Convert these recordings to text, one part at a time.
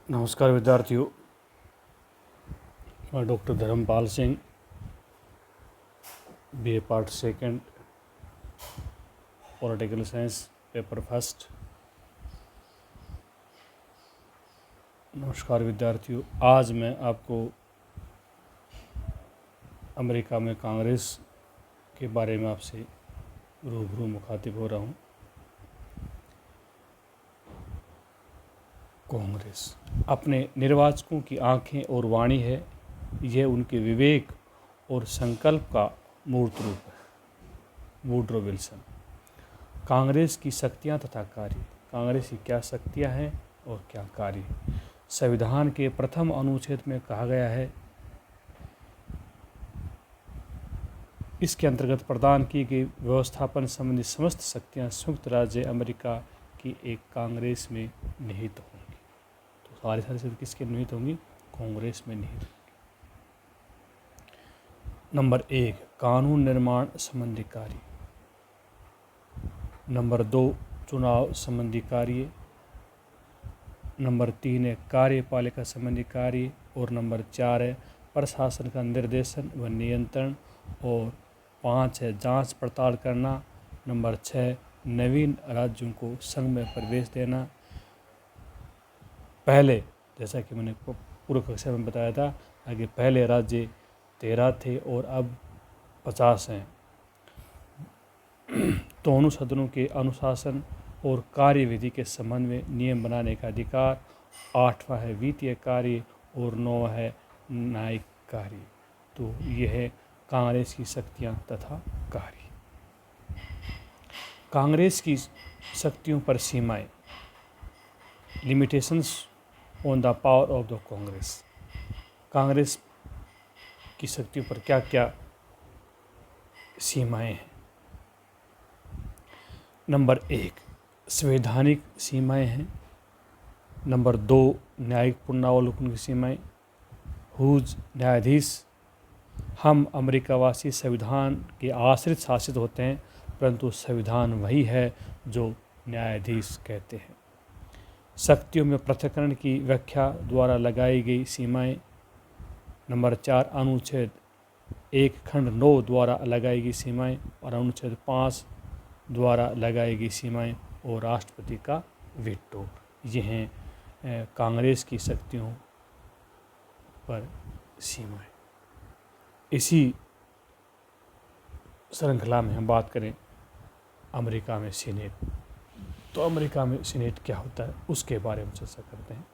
नमस्कार विद्यार्थियों, मैं doctor Dharampal Singh, BA part second, political science, paper first. नमस्कार विद्यार्थियों, आज मैं आपको अमेरिका में कांग्रेस के बारे में आपसे रूबरू मुखातिब हो रहा हूँ। कांग्रेस अपने निर्वाचकों की आंखें और वाणी है। यह उनके विवेक और संकल्प का मूर्त रूप है। Woodrow Wilson. कांग्रेस की शक्तियां तथा कार्य। कांग्रेस की क्या शक्तियां हैं और क्या कार्य। संविधान के प्रथम अनुच्छेद में कहा गया है, इसके अंतर्गत प्रदान की गई व्यवस्थापन संबंधी समस्त शक्तियां संयुक्त राज्य अमेरिका की एक कांग्रेस में निहित होंगी। तो सारी शक्ति किसके निहित होंगी? कांग्रेस में निहित। नंबर 1, कानून निर्माण संबंधी कार्य। नंबर 2, चुनाव संबंधी कार्य। नंबर 3 है कार्यपालिका संबंधी कार्य। और नंबर 4 है प्रशासन का निर्देशन व नियंत्रण। और 5 है जांच पड़ताल करना। नंबर 6, नवीन राज्यों को संघ में प्रवेश देना। पहले, जैसा कि मैंने पूर्व कक्षा में बताया था, आगे पहले राज्य 13 थे और अब 50 हैं। दोनों सदनों के अनुशासन और कार्यविधि के संबंध में नियम बनाने का अधिकार। 8वां है वित्तीय कार्य और 9वां है न्यायिक कार्य। तो यह है कांग्रेस की शक्तियां तथा कार्य। कांग्रेस की शक्तियों पर सीमाएं। Limitations on the power of the Congress. Congress की शक्तियों पर क्या क्या सीमाएं हैं? नंबर 1, संवैधानिक सीमाएं हैं। नंबर 2, न्यायिक पुनरावलोकन की सीमाएं। हुज न्यायाधीश। हम अमेरिकावासी संविधान के आश्रित शासित होते हैं, परंतु संविधान वही है जो न्यायाधीश कहते हैं। शक्तियों में पृथक्करण की व्याख्या द्वारा लगाई गई सीमाएं। नंबर 4, अनुच्छेद 1 खंड 9 द्वारा लगाई गई सीमाएं और अनुच्छेद 5 द्वारा लगाई गई सीमाएं और राष्ट्रपति का वीटो। ये हैं कांग्रेस की शक्तियों पर सीमाएं। इसी श्रृंखला में हम बात करें अमेरिका में सीनेट। तो अमेरिका में सीनेट क्या होता है उसके बारे में चर्चा करते हैं।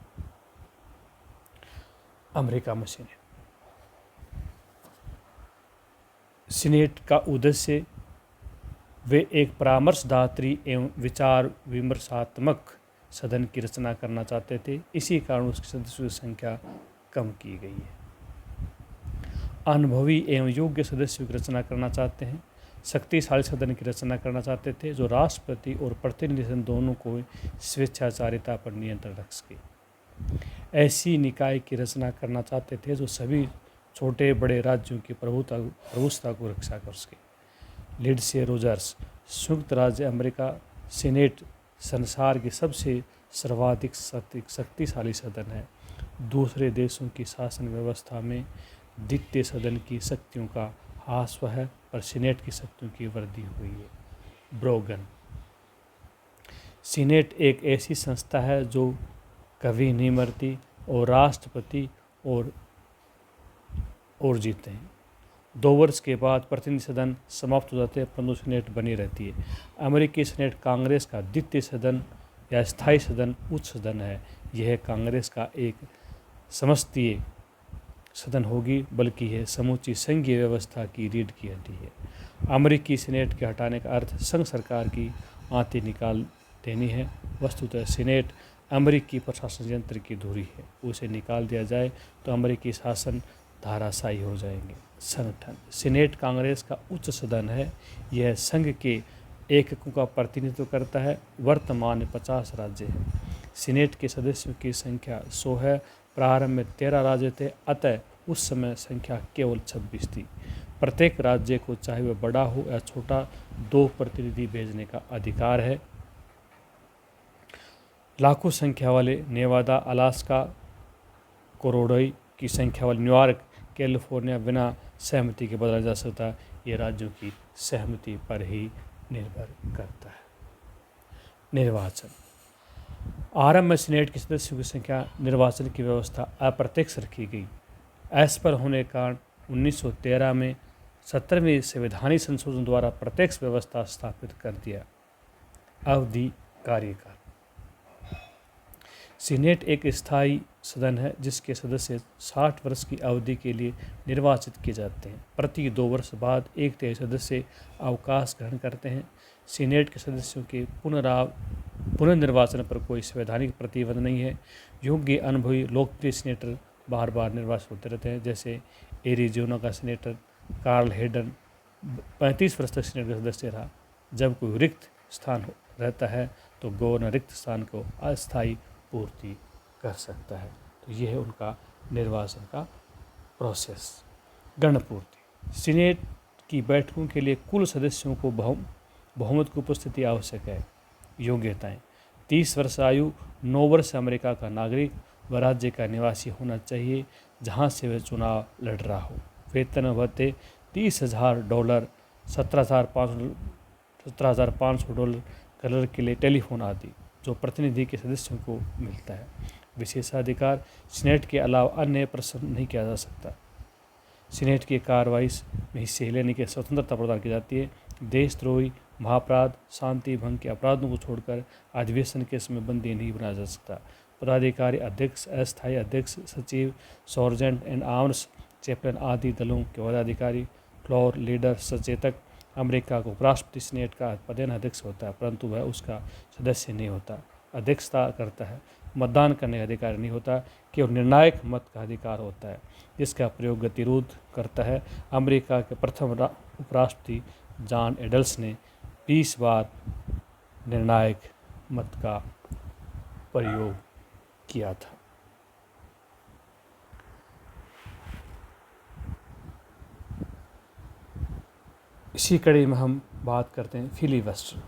अमेरिका में सीनेट का उद्देश्य, वे एक परामर्शदात्री एवं विचार विमर्शात्मक सदन की रचना करना चाहते थे। इसी कारण उसकी सदस्यों की संख्या कम की गई है। अनुभवी एवं योग्य सदस्यों की रचना करना चाहते हैं। शक्तिशाली सदन की रचना करना चाहते थे जो राष्ट्रपति और प्रतिनिधि सदन दोनों को स्वेच्छाचारिता पर नियंत्रण रख सके। ऐसी निकाय की रचना करना चाहते थे जो सभी छोटे बड़े राज्यों की प्रभुता को रक्षा कर सके। Lindsay Rogers. संयुक्त राज्य अमेरिका सीनेट संसार की सबसे सर्वाधिक शक्तिशाली सदन है। दूसरे देशों की शासन व्यवस्था में द्वितीय सदन की शक्तियों का ह्रास है, पर सीनेट की शक्तियों की वृद्धि हुई है। ब्रोगन। सीनेट एक ऐसी संस्था है जो कभी नहीं मरती और राष्ट्रपति और जीते हैं। 2 वर्ष के बाद प्रतिनिधि सदन समाप्त हो जाते हैं, परंतु सीनेट बनी रहती है। अमेरिकी सीनेट कांग्रेस का द्वितीय सदन या स्थायी सदन, उच्च सदन है। यह कांग्रेस का एक समष्टीय सदन होगी, बल्कि यह समूची संघीय व्यवस्था की रीढ़ की हड्डी है। अमेरिकी सीनेट के हटाने का अर्थ संघ सरकार की आंतें निकाल देनी है। वस्तुतः सीनेट अमेरिकी प्रशासन यंत्र की धुरी है। उसे निकाल दिया जाए तो अमेरिकी शासन धाराशायी हो जाएंगे। संगठन। सीनेट कांग्रेस का उच्च सदन है। यह संघ के एककों का प्रतिनिधित्व करता है। वर्तमान में 50 राज्य हैं। सीनेट के सदस्यों की संख्या 100 है। प्रारंभ में 13 राज्य थे, अतः उस समय संख्या केवल 26 थी। प्रत्येक राज्य को, चाहे वह बड़ा हो या छोटा, 2 प्रतिनिधि भेजने का अधिकार है। लाखों संख्या वाले नेवादा, अलास्का, करोड़ों की संख्या वाले न्यूयॉर्क, कैलिफोर्निया बिना सहमति के बदला जा सकता। ये राज्यों की सहमति पर ही निर्भर करता है। निर्वाचन। आरंभ में सीनेट के सदस्यों की संख्या निर्वाचन की व्यवस्था अप्रत्यक्ष रखी गई। असफल होने के कारण 1913 में 17वें संवैधानिक संशोधन द्वारा प्रत्यक्ष व्यवस्था स्थापित कर दिया। अवधि कार्यकाल। सीनेट एक स्थायी सदन है जिसके सदस्य 60 वर्ष की अवधि के लिए निर्वाचित किए जाते हैं। प्रति 2 वर्ष बाद 1/3 सदस्य अवकाश ग्रहण करते हैं। सीनेट के सदस्यों के पुनर्निर्वाचन पर कोई संवैधानिक प्रतिबंध नहीं है। योग्य अनुभवी लोकप्रिय सीनेटर बार बार निर्वाचित होते रहते हैं, जैसे एरिजोना का सीनेटर कार्ल हेडन 35 वर्ष तक सीनेट का सदस्य रहा। जब कोई रिक्त स्थान रहता है तो गवर्नर रिक्त स्थान को अस्थायी पूर्ति कर सकता है। तो ये है उनका निर्वाचन का प्रोसेस। गणपूर्ति। सीनेट की बैठकों के लिए कुल सदस्यों को बहुमत की उपस्थिति आवश्यक है। योग्यताएं। 30 वर्ष आयु, 9 वर्ष अमेरिका का नागरिक व राज्य का निवासी होना चाहिए जहां से वह चुनाव लड़ रहा हो। वेतन भत्ते $30,000, $17,500 कलर के लिए टेलीफोन आदि जो प्रतिनिधि के सदस्यों को मिलता है। विशेषाधिकार। सीनेट के अलावा अन्य प्रश्न नहीं किया जा सकता। सीनेट की कार्रवाई में हिस्से लेने की स्वतंत्रता प्रदान की जाती है। देशद्रोही, महापराध, शांति भंग के अपराधों को छोड़कर अधिवेशन के समय बंदी नहीं बनाया जा सकता। पदाधिकारी अध्यक्ष, अस्थायी अध्यक्ष, सचिव, सर्जेंट एंड आर्म्स, चैपलन आदि दलों के पदाधिकारी, फ्लोर लीडर, सचेतक। अमेरिका को उपराष्ट्रपति सीनेट का पदेन अध्यक्ष होता है, परंतु वह उसका सदस्य नहीं होता। अध्यक्षता करता है। मतदान करने का अधिकार नहीं होता, केवल निर्णायक मत का अधिकार होता है, जिसका प्रयोग गतिरोध करता है। अमेरिका के प्रथम उपराष्ट्रपति जॉन एडल्स ने 20 बार निर्णायक मत का प्रयोग किया था। इसी कड़ी में हम बात करते हैं फिलीबस्टर।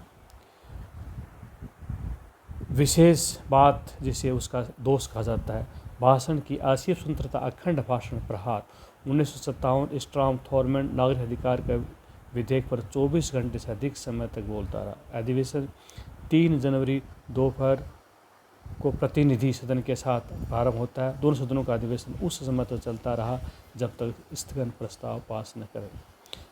विशेष बात जिसे उसका दोष कहा जाता है, भाषण की असीम स्वतंत्रता, अखंड भाषण प्रहार। 1957 स्ट्रॉम थॉर्मन नागरिक अधिकार का विधेयक पर 24 घंटे से अधिक समय तक बोलता रहा। अधिवेशन 3 जनवरी दोपहर को प्रतिनिधि सदन के साथ प्रारंभ होता है। दोनों सदनों का अधिवेशन उस समय तक चलता रहा जब तक स्थगन प्रस्ताव पास न करें।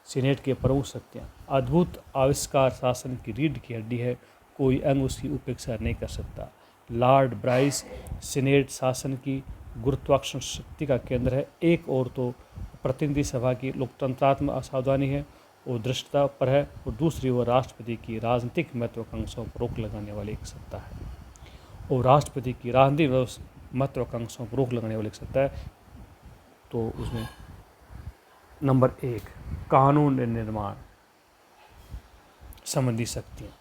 सीनेट के प्रमुख शक्तियाँ। अद्भुत आविष्कार शासन की रीढ़ की हड्डी है, कोई अंग उसकी उपेक्षा नहीं कर सकता। Lord Bryce. सीनेट शासन की गुरुत्वाकर्षण शक्ति का केंद्र है। एक और तो प्रतिनिधि सभा की लोकतंत्रात्मक असावधानी है, वो दृष्टता पर है, और दूसरी वो राष्ट्रपति की राजनीतिक महत्वाकांक्षाओं पर रोक लगाने वाली एक सत्ता है। और राष्ट्रपति की राजनीतिक महत्वाकांक्षाओं पर रोक लगाने वाली एक सत्ता है। तो उसमें नंबर 1 कानून निर्माण संबंधी शक्तियाँ।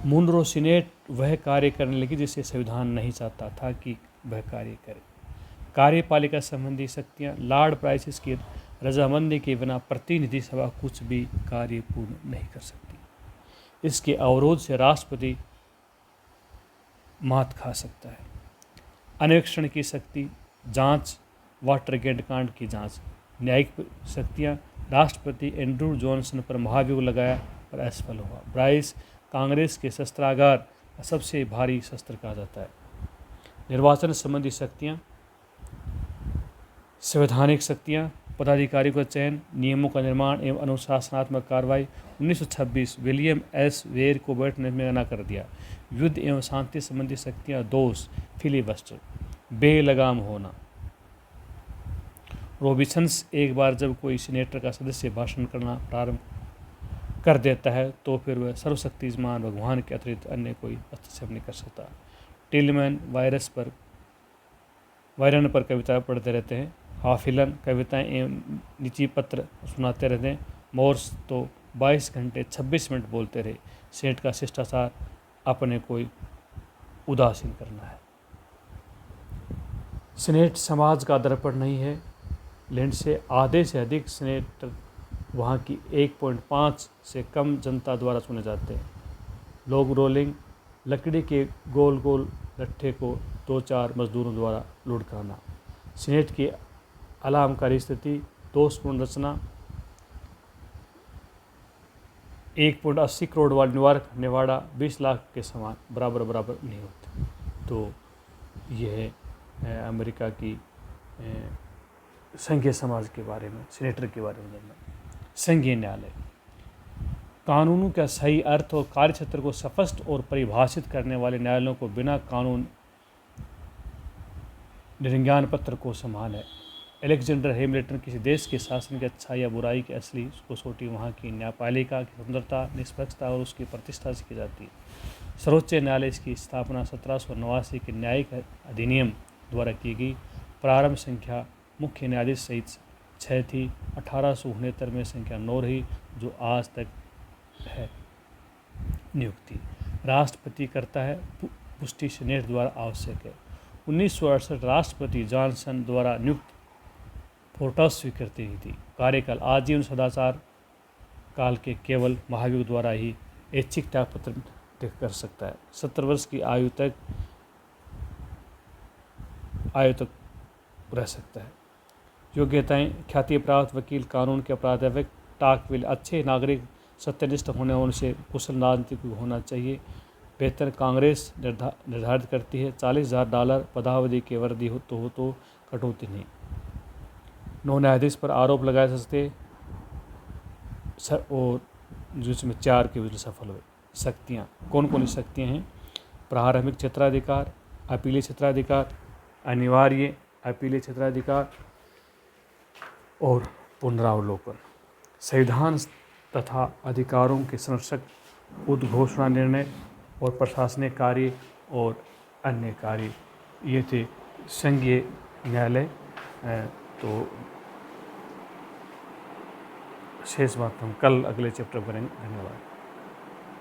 मुनरो सीनेट वह कार्य करने लगी जिसे संविधान नहीं चाहता था कि वह कार्य करे। कार्यपालिका संबंधी शक्तियाँ। लॉर्ड ब्राइस की रजामंदी के बिना प्रतिनिधि सभा कुछ भी कार्य पूर्ण नहीं कर सकती। इसके अवरोध से राष्ट्रपति मात खा सकता है। अन्वेषण की शक्ति। जांच, वाटरगेट कांड की जांच। न्यायिक शक्तियाँ। राष्ट्रपति एंड्रू जॉनसन पर महाभियोग लगाया पर असफल हुआ। ब्राइस कांग्रेस के शस्त्रागार का सबसे भारी शस्त्र कहा जाता है। निर्वाचन संबंधी शक्तियाँ। संवैधानिक शक्तियाँ। पदाधिकारी का चयन, नियमों का निर्माण एवं अनुशासनात्मक कार्रवाई। 1926 विलियम एस वेयर को बैठने में मना कर दिया। युद्ध एवं शांति संबंधी शक्तियाँ। दोष, फिलीबस्टर, बेलगाम होना। रोबिन्सन्स। एक बार जब कोई सीनेटर का सदस्य भाषण करना प्रारंभ कर देता है तो फिर वह सर्वशक्तिमान भगवान के अतिरिक्त अन्य कोई हस्तक्षेप नहीं कर सकता। टिलमैन वायरन पर कविता पढ़ते रहते हैं। हाफिलन कविताएं एवं निजी पत्र सुनाते रहते हैं। मोर्स तो 22 घंटे 26 मिनट बोलते रहे। सेनेट का शिष्टाचार अपने कोई उदासीन करना है। सीनेट समाज का दर्पण नहीं है। लैंड से आधे से अधिक सीनेटर वहाँ की 1.5 से कम जनता द्वारा चुने जाते हैं। लॉग रोलिंग, लकड़ी के गोल गोल लट्ठे को 2-4 मजदूरों द्वारा लुढ़काना। सीनेट की आलामकारी स्थिति, दोषपूर्ण रचना, 1.80 करोड़ वाले न्यूयॉर्क नेवाडा 20 लाख के समान बराबर बराबर नहीं होते। तो यह है अमेरिका की संघीय समाज के बारे में, सीनेटर के बारे में जानना। संघीय न्यायालय कानूनों का सही अर्थ और कार्यक्षेत्र को स्पष्ट और परिभाषित करने वाले न्यायालयों को बिना कानून निर्ज्ञान पत्र को समान है। अलेक्जेंडर हैमिल्टन किसी देश के शासन की अच्छाई या बुराई की असली कसौटी वहाँ की न्यायपालिका की स्वतंत्रता, निष्पक्षता और उसकी प्रतिष्ठा से की जाती है। सर्वोच्च न्यायालय की स्थापना 1789 के न्यायिक अधिनियम द्वारा की गई। प्रारंभ संख्या मुख्य न्यायाधीश सहित 6 थी। 1869 में संख्या 9 रही, जो आज तक है। नियुक्ति राष्ट्रपति करता है, पुष्टि सीनेट द्वारा आवश्यक है। 1968 राष्ट्रपति जॉनसन द्वारा नियुक्त फोर्टस स्वीकृति थी। कार्यकाल आजीवन सदाचार काल के केवल महाभियोग द्वारा ही ऐच्छिक त्यागपत्र कर सकता है। 70 वर्ष की आयु तक रह सकता है। योग्यताएं ख्याति प्राप्त वकील, कानून के अपराधक, टाकविल, अच्छे नागरिक, सत्यनिष्ठ होने से कुशल राजनीतिक होना चाहिए। वेतन कांग्रेस निर्धारित करती है। $40,000 पदावधि के वर्दी हो तो कटौती नहीं। 9 न्यायाधीश पर आरोप लगाए जा सकते और जिसमें 4 के विरुद्ध सफल हुए। शक्तियाँ कौन कौन सी शक्तियाँ हैं? प्रारंभिक क्षेत्राधिकार, अपीलीय क्षेत्राधिकार, अनिवार्य अपीलीय क्षेत्राधिकार और पुनरावलोकन। संविधान तथा अधिकारों के संरक्षक, उद्घोषणा निर्णय और प्रशासनिक कार्य और अन्य कार्य, ये थे संघीय न्यायालय। तो शेष बात हम कल अगले चैप्टर करेंगे। धन्यवाद।